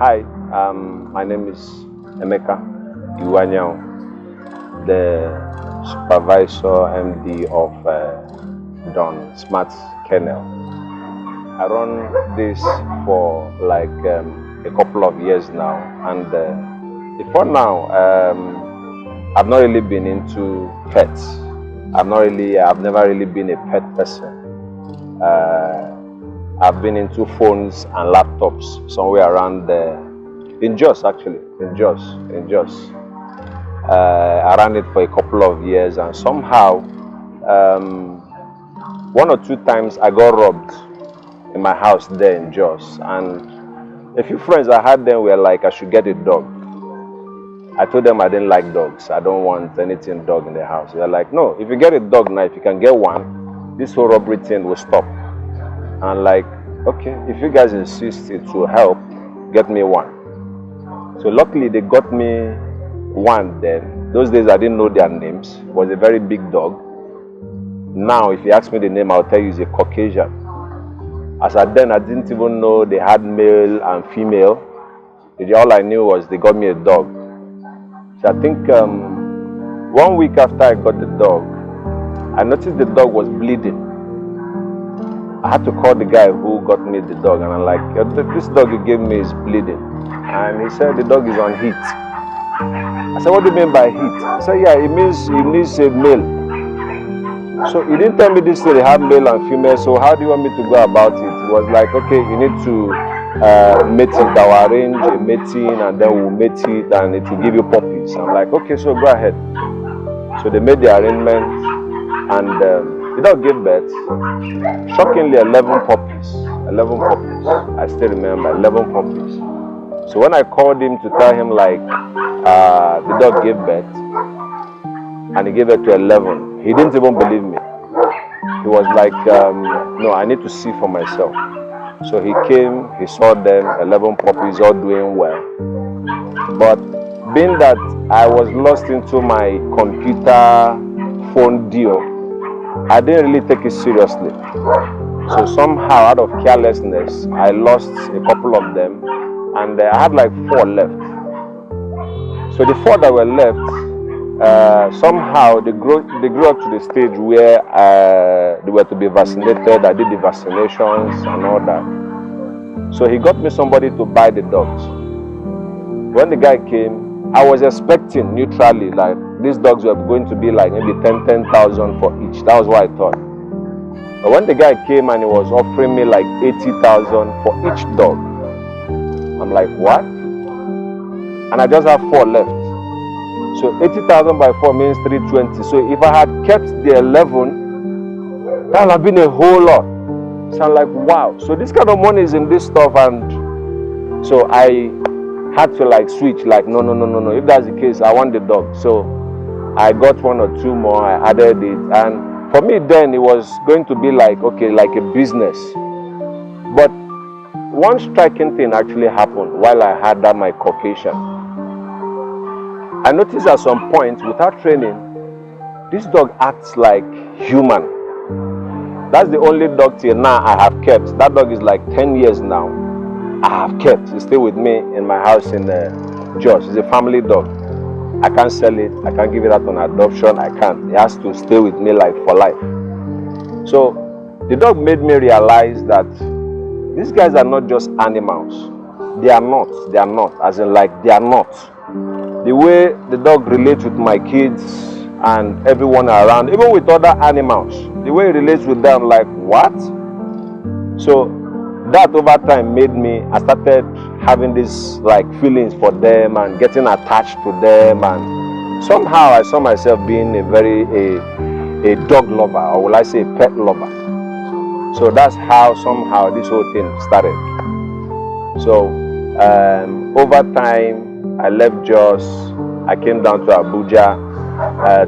Hi, my name is Emeka Iwanyao, the supervisor MD of Don Smart Kennel. I run this for like a couple of years now, and before now, I've not really been into pets. I've never really been a pet person. I've been into phones and laptops somewhere around in Jos, actually, in Jos. I ran it for a couple of years, and somehow, one or two times I got robbed in my house there in Jos, and a few friends I had them were like, I should get a dog. I told them I didn't like dogs. I don't want anything dog in the house. They're like, no, if you get a dog now, if you can get one, this whole robbery thing will stop. And like, okay, if you guys insist it will help, get me one. So luckily they got me one then. Those days I didn't know their names. It was a very big dog. Now if you ask me the name, I'll tell you it's a Caucasian. As at then I didn't even know they had male and female. All I knew was they got me a dog. So I think 1 week after I got the dog, I noticed the dog was bleeding. I had to call the guy who got me the dog, and I'm like, this dog you gave me is bleeding. And he said the dog is on heat. I said, what do you mean by heat? He said, yeah, it means he needs a male. So he didn't tell me this they have male and female, so how do you want me to go about it? It was like, okay, you need to mate it. I'll arrange a mating, and then we'll mate it, and it will give you puppies. I'm like, okay, so go ahead. So they made the arrangement, and the dog gave birth. Shockingly, 11 puppies. 11 puppies. I still remember, 11 puppies. So when I called him to tell him like the dog gave birth, and he gave birth to 11, he didn't even believe me. He was like, no, I need to see for myself. So he came, he saw them, 11 puppies, all doing well. But being that I was lost into my computer phone deal, I didn't really take it seriously. So somehow, out of carelessness, I lost a couple of them, and I had like 4 left. So the 4 that were left, somehow they grew up to the stage where they were to be vaccinated. I did the vaccinations and all that. So he got me somebody to buy the dogs. When the guy came, I was expecting neutrally like these dogs were going to be like maybe 10,000 for each. That was what I thought. But when the guy came and he was offering me like 80,000 for each dog, I'm like, what? And I just have 4 left. So 80,000 by 4 means 320. So if I had kept the 11, that would have been a whole lot. So I'm like, wow. So this kind of money is in this stuff, and so I had to like switch, like no. If that's the case, I want the dog. So I got 1 or 2 more, I added it, and for me then it was going to be like, okay, like a business. But one striking thing actually happened while I had that my Caucasian. I noticed at some point, without training, this dog acts like human. That's the only dog till now I have kept. That dog is like 10 years now. I have kept. It's still with me in my house in Jos. It's a family dog. I can't sell it. I can't give it out on adoption. I can't. It has to stay with me like for life. So the dog made me realize that these guys are not just animals. They are not. They are not. As in like they are not. The way the dog relates with my kids and everyone around, even with other animals, the way it relates with them, like what? So that over time made me, I started having this like feelings for them and getting attached to them, and somehow I saw myself being a dog lover, or will I say a pet lover. So that's how somehow this whole thing started. So over time I left Jos, I came down to Abuja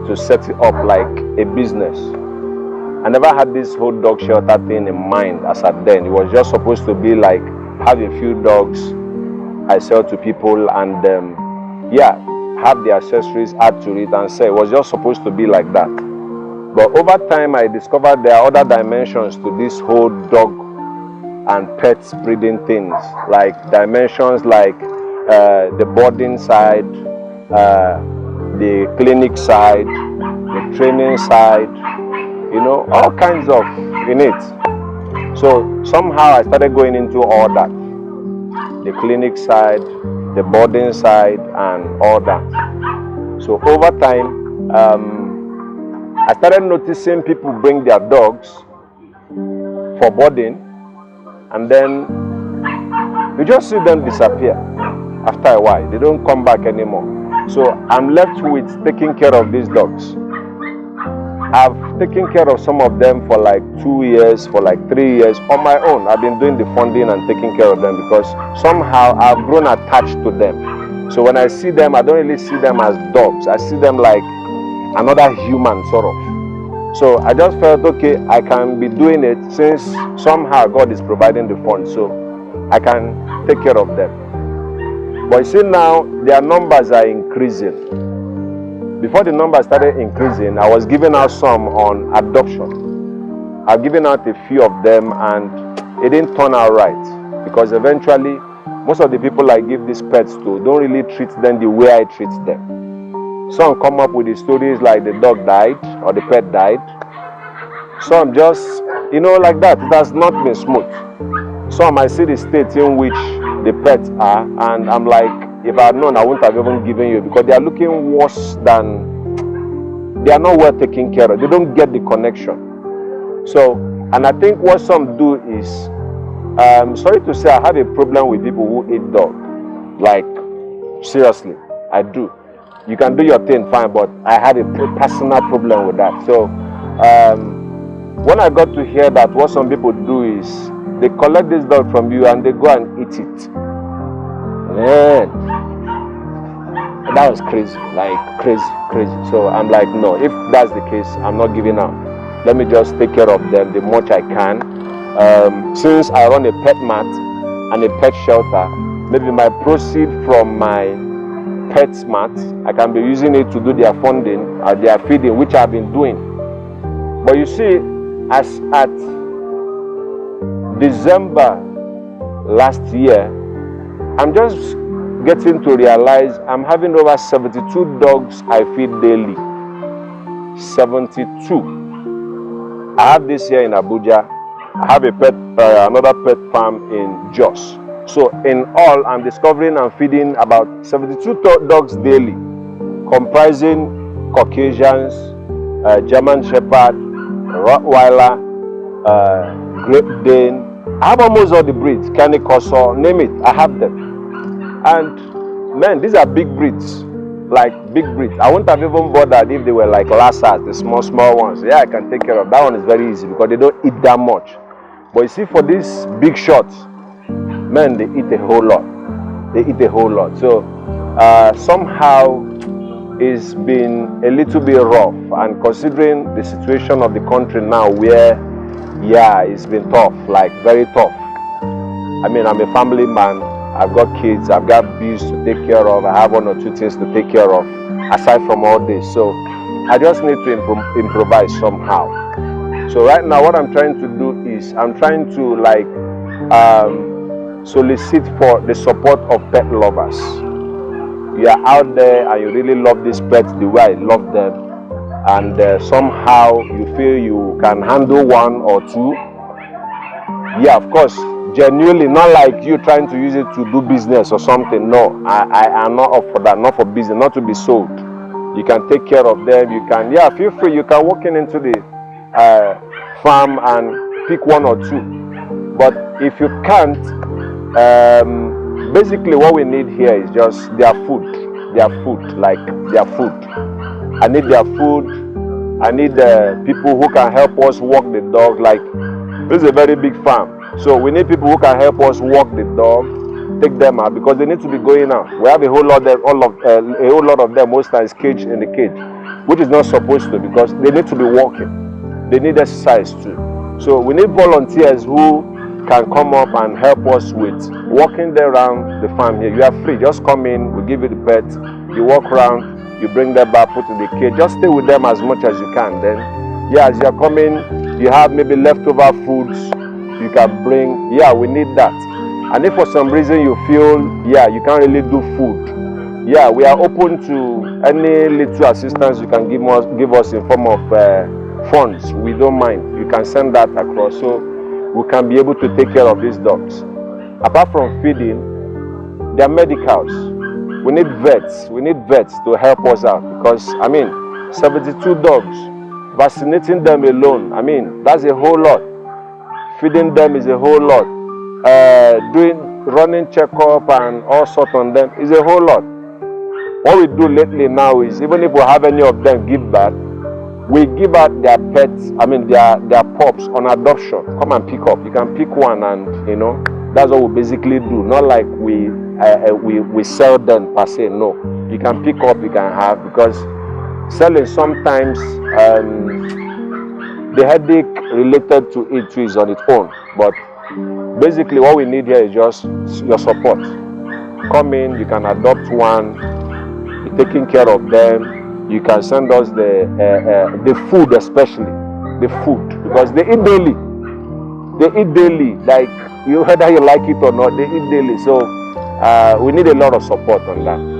to set it up like a business. I never had this whole dog shelter thing in mind as at then. It was just supposed to be like have a few dogs I sell to people, and yeah, have the accessories, add to it and sell. It was just supposed to be like that. But over time I discovered there are other dimensions to this whole dog and pets breeding things, like dimensions like the boarding side, the clinic side, the training side, you know, all kinds of in it. So somehow I started going into all that, the clinic side, the boarding side, and all that. So over time, I started noticing people bring their dogs for boarding, and then you just see them disappear after a while. They don't come back anymore. So I'm left with taking care of these dogs. I've taken care of some of them for like 2 years, for like 3 years on my own. I've been doing the funding and taking care of them because somehow I've grown attached to them. So when I see them, I don't really see them as dogs. I see them like another human, sort of. So I just felt, okay, I can be doing it since somehow God is providing the funds, so I can take care of them. But you see now, their numbers are increasing. Before the numbers started increasing, I was giving out some on adoption. I've given out a few of them and it didn't turn out right, because eventually most of the people I give these pets to don't really treat them the way I treat them. Some come up with the stories like the dog died or the pet died. Some just, you know, like that. It has not been smooth. Some I see the state in which the pets are, and I'm like, if I had known, I wouldn't have even given you, because they are looking worse than, they are not well taken care of. They don't get the connection. So, and I think what some do is, sorry to say, I have a problem with people who eat dog. Like, seriously, I do. You can do your thing fine, but I had a personal problem with that. So, when I got to hear that, what some people do is, they collect this dog from you and they go and eat it. Man, that was crazy, like crazy. So I'm like, no, if that's the case, I'm not giving up. Let me just take care of them the much I can. Since I run a pet mat and a pet shelter, maybe my proceed from my pet mat, I can be using it to do their funding or their feeding, which I've been doing. But you see, as at December last year, I'm just getting to realize I'm having over 72 dogs I feed daily. 72. I have this here in Abuja. I have a pet, another pet farm in Jos. So in all, I'm discovering I'm feeding about 72 dogs daily, comprising Caucasians, German Shepherd, Rottweiler, Great Dane. I have almost all the breeds, Cane Corso, name it, I have them. And man, these are big breeds, like big breeds. I wouldn't have even bothered if they were like Lhasas, the small ones. Yeah, I can take care of that one. Is very easy because they don't eat that much. But you see, for these big shots, man, they eat a whole lot. They eat a whole lot. So somehow it's been a little bit rough, and considering the situation of the country now, where yeah, it's been tough, like very tough. I mean, I'm a family man. I've got kids, I've got bills to take care of, I have 1 or 2 things to take care of, aside from all this. So I just need to improvise somehow. So right now what I'm trying to do is, I'm trying to like solicit for the support of pet lovers. You are out there and you really love these pets the way I love them, and somehow you feel you can handle 1 or 2. Yeah, of course, genuinely, not like you trying to use it to do business or something. No, I am not up for that, not for business, not to be sold. You can take care of them, you can, yeah, feel free, you can walk into the farm and pick 1 or 2. But if you can't, basically what we need here is just their food, like their food. I need their food, I need people who can help us walk the dog. Like, this is a very big farm. So we need people who can help us walk the dog, take them out, because they need to be going out. We have a whole lot of them most times caged in the cage, which is not supposed to, because they need to be walking. They need exercise too. So we need volunteers who can come up and help us with walking them around the farm here. You are free, just come in, we give you the pet, you walk around, you bring them back, put in the cage, just stay with them as much as you can. Then, yeah, as you're coming, you have maybe leftover foods, you can bring. Yeah, we need that. And if for some reason you feel, yeah, you can't really do food, yeah, we are open to any little assistance you can give us in form of funds. We don't mind. You can send that across so we can be able to take care of these dogs. Apart from feeding, there are medicals. We need vets. We need vets to help us out because, I mean, 72 dogs, vaccinating them alone, I mean, that's a whole lot. Feeding them is a whole lot. Running checkup and all sorts on them is a whole lot. What we do lately now is, even if we have any of them give back, we give out their pets, I mean their pups on adoption. Come and pick up. You can pick one, and you know, that's what we basically do. Not like we sell them per se. No, you can pick up, you can have, because selling sometimes the headache related to it too is on its own. But basically what we need here is just your support. Come in, you can adopt one, be taking care of them. You can send us the food, especially the food, because they eat daily. They eat daily, like whether you like it or not, they eat daily. So we need a lot of support on that.